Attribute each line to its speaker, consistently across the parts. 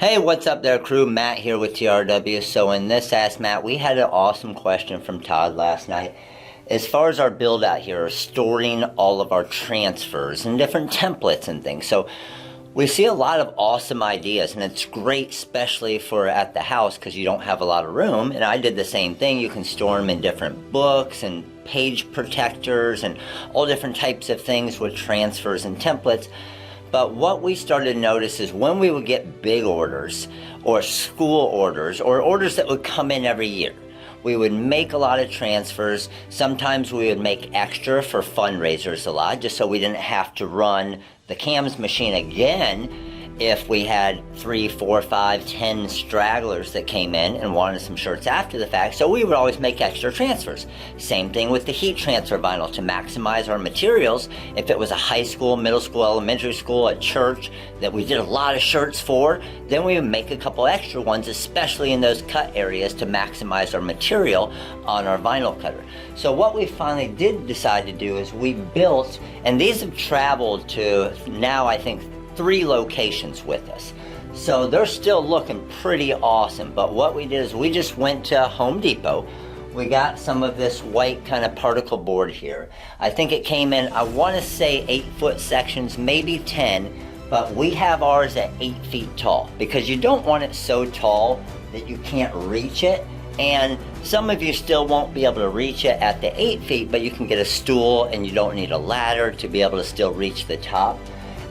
Speaker 1: Hey, what's up there, crew? Matt here with TRW. So in this Ask Matt, we had an awesome question from Todd last night. As far as our build out here, storing all of our transfers and different templates and things. So we see a lot of awesome ideas, and it's great, especially for at the house, because you don't have a lot of room. And I did the same thing. You can store them in different books and page protectors and all different types of things with transfers and templates. But what we started to notice is when we would get big orders or school orders or orders that would come in every year, we would make a lot of transfers. Sometimes we would make extra for fundraisers a lot, just so we didn't have to run the cams machine again if we had 3, 4, 5, 10 stragglers that came in and wanted some shirts after the fact. So we would always make extra transfers. Same thing with the heat transfer vinyl to maximize our materials. If it was a high school, middle school, elementary school, a church that we did a lot of shirts for, then we would make a couple extra ones, especially in those cut areas, to maximize our material on our vinyl cutter. So what we finally did decide to do is we built, and these have traveled to now I think 3 locations with us. So they're still looking pretty awesome. But what we did is we just went to Home Depot. We got some of this white kind of particle board here. I think it came in, I want to say 8-foot sections, maybe 10, but we have ours at 8 feet tall because you don't want it so tall that you can't reach it. And some of you still won't be able to reach it at the 8 feet, but you can get a stool and you don't need a ladder to be able to still reach the top.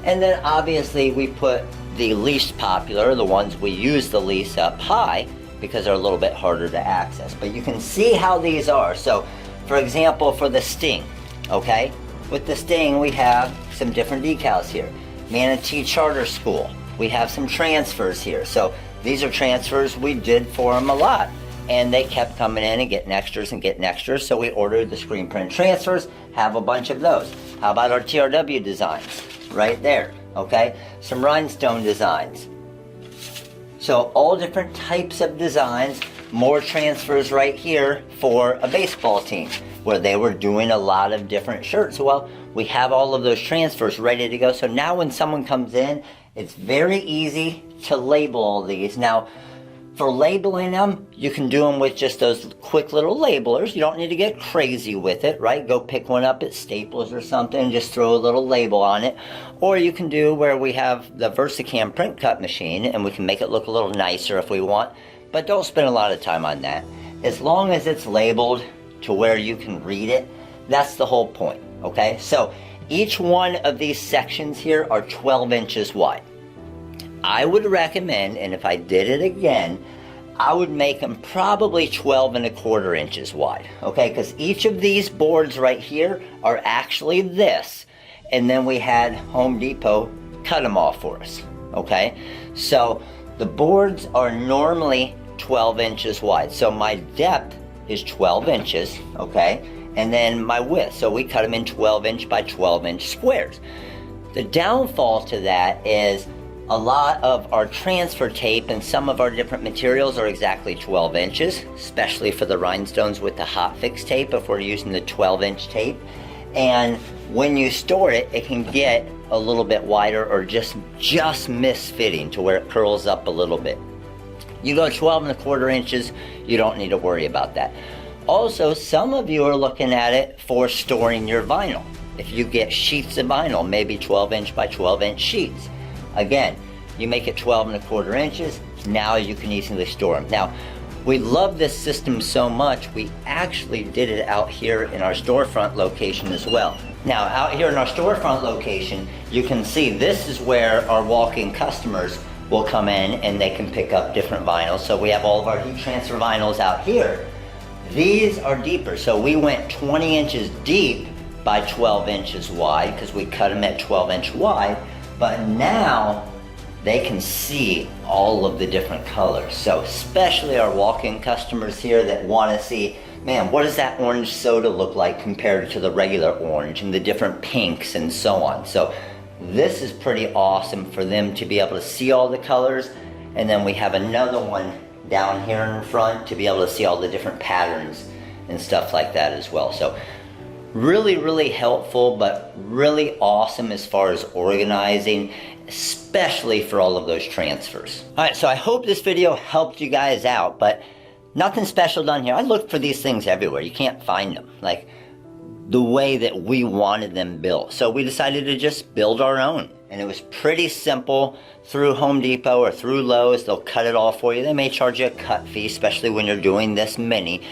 Speaker 1: And then obviously we put the least popular, the ones we use the least, up high because they're a little bit harder to access. But you can see how these are. So for example, for the Sting, okay? With the Sting we have some different decals here. Manatee Charter School, we have some transfers here. So these are transfers we did for them a lot. And they kept coming in and getting extras and getting extras. So we ordered the screen print transfers, have a bunch of those. How about our TRW designs? Right there, okay? Some rhinestone designs. So all different types of designs, more transfers right here for a baseball team where they were doing a lot of different shirts. Well, we have all of those transfers ready to go. So now when someone comes in, it's very easy to label all these. Now, for labeling them, you can do them with just those quick little labelers. You don't need to get crazy with it, right? Go pick one up at Staples or something and just throw a little label on it. Or you can do where we have the VersaCam print cut machine and we can make it look a little nicer if we want. But don't spend a lot of time on that. As long as it's labeled to where you can read it, that's the whole point, okay? So each one of these sections here are 12 inches wide. I would recommend, and if I did it again, I would make them probably 12¼ inches wide, okay? Because each of these boards right here are actually this, and then we had Home Depot cut them off for us, okay? So the boards are normally 12 inches wide. So my depth is 12 inches, okay? And then my width, so we cut them in 12-inch by 12-inch squares. The downfall to that is a lot of our transfer tape and some of our different materials are exactly 12 inches, especially for the rhinestones with the hot fix tape if we're using the 12-inch tape. And when you store it, it can get a little bit wider or just misfitting to where it curls up a little bit. You go 12¼ inches, you don't need to worry about that. Also, some of you are looking at it for storing your vinyl. If you get sheets of vinyl, maybe 12-inch by 12-inch sheets. Again, you make it 12¼ inches, now you can easily store them. Now, we love this system so much, we actually did it out here in our storefront location as well. Now, out here in our storefront location, you can see this is where our walk-in customers will come in and they can pick up different vinyls. So we have all of our heat transfer vinyls out here. These are deeper, so we went 20 inches deep by 12 inches wide because we cut them at 12-inch wide. But now they can see all of the different colors. So especially our walk-in customers here that want to see, man, what does that orange soda look like compared to the regular orange and the different pinks and so on. So this is pretty awesome for them to be able to see all the colors. And then we have another one down here in front to be able to see all the different patterns and stuff like that as well. So really, really helpful, but really awesome as far as organizing especially for all of those transfers. Alright, so I hope this video helped you guys out, but nothing special done here. I looked for these things everywhere. You can't find them, like the way that we wanted them built. So we decided to just build our own. And it was pretty simple. Through Home Depot or through Lowe's, they'll cut it all for you. They may charge you a cut fee, especially when you're doing this many.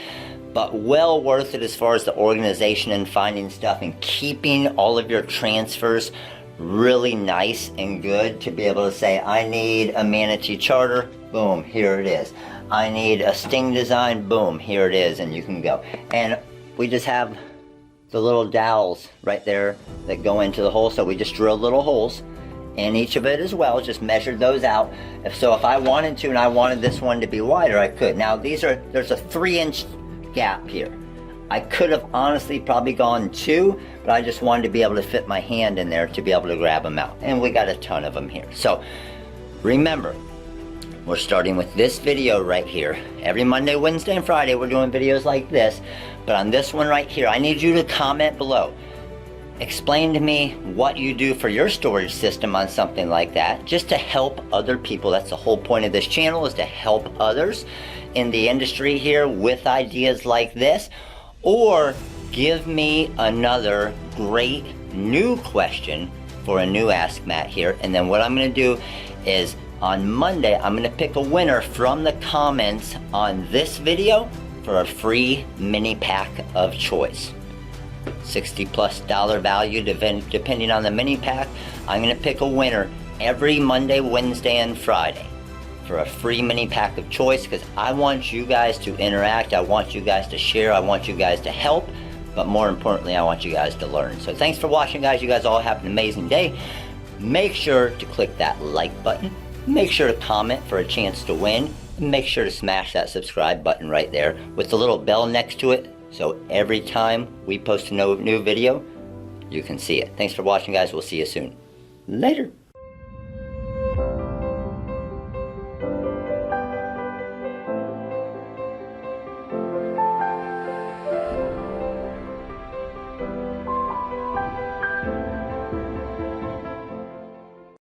Speaker 1: But well worth it as far as the organization and finding stuff and keeping all of your transfers really nice and good to be able to say, I need a Manatee Charter, boom, here it is. I need a Sting design, boom, here it is, and you can go. And we just have the little dowels right there that go into the hole, so we just drilled little holes in each of it as well, just measured those out. If I wanted to and I wanted this one to be wider, I could. Now there's a 3-inch gap here. I could have honestly probably gone 2, but I just wanted to be able to fit my hand in there to be able to grab them out. And we got a ton of them here. So remember, we're starting with this video right here. Every Monday, Wednesday, and Friday we're doing videos like this. But on this one right here, I need you to comment below. Explain to me what you do for your storage system on something like that, just to help other people. That's the whole point of this channel, is to help others in the industry here with ideas like this. Or give me another great new question for a new Ask Matt here. And then what I'm going to do is on Monday, I'm going to pick a winner from the comments on this video for a free mini pack of choice. $60+ value depending on the mini pack. I'm going to pick a winner every Monday, Wednesday, and Friday for a free mini pack of choice, because I want you guys to interact, I want you guys to share, I want you guys to help, but more importantly, I want you guys to learn. So thanks for watching, guys. You guys all have an amazing day. Make sure to click that like button. Make sure to comment for a chance to win. And make sure to smash that subscribe button right there with the little bell next to it, so every time we post a new video, you can see it. Thanks for watching, guys. We'll see you soon. Later.